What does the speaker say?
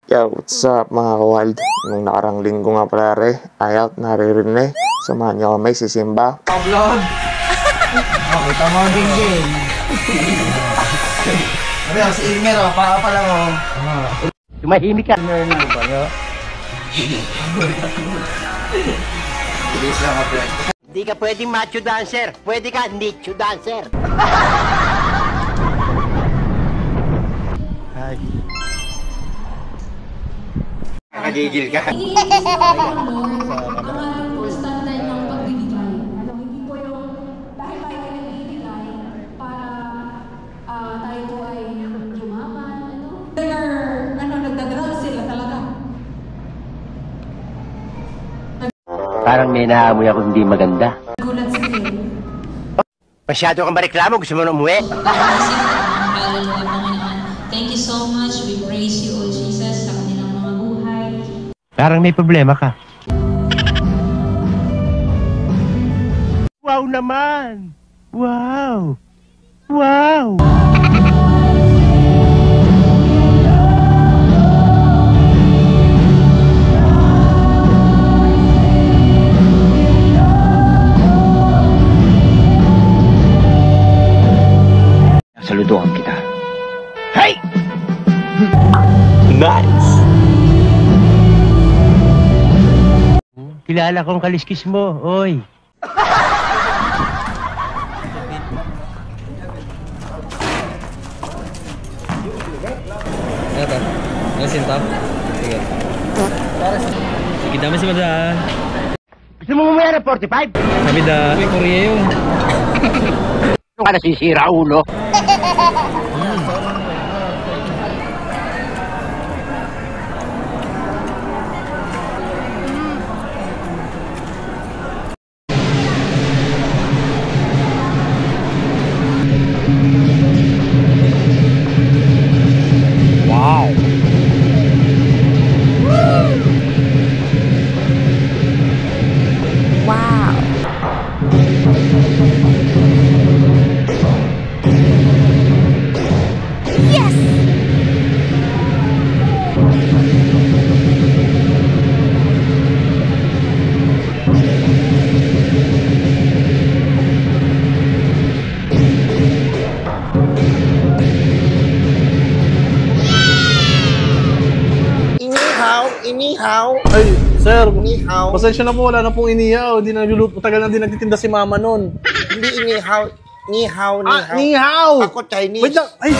Yo, what's up mga kawild? Nung nakarang linggo nga pala ayaw naririnig. Samahan niyo kami si Simba. Vlog! Kita mo ang ding-ding. Sabi ako si Inger, paa pa lang oh. Tumahimik ka. Inger na ba nyo? Bilis lang ako. Hindi ka pwedeng macho dancer. Pwede ka nicho dancer. Hi. Nakagigil ka. Hindi ang standard ng pagbibigay. Hindi po yung dahil tayo ay nagbibigay para tayo po ay yumaman. Nagdadrug sila talaga. Parang may naamoy ako hindi maganda. Gulat si Ken. Masyado kang mareklamo. Gusto mo na umuwi? Thank you so much. We praise you, O Jesus, sa kanilang mga buhay. Parang may problema ka. Wow naman! Wow! Wow! Saluduhan kita. Hey! Nice! Kilala kong kaliskis mo, oy. Ano? Nasin top? Sige. Sige, dami si Madaan. Gusto mo mamaya ng 45? Sabi da. Uy, Korea yun. Ano ka nasisira, ulo? Wow! Inihaw. Ay, sir, Inihaw. pasensya na po, wala na pong inihaw. Hindi na nagluluto, tagal na din nagtitinda si mama nun. Hindi inihaw. Nihaw. Ah, nihaw! Ako Chinese. Wait lang, ay!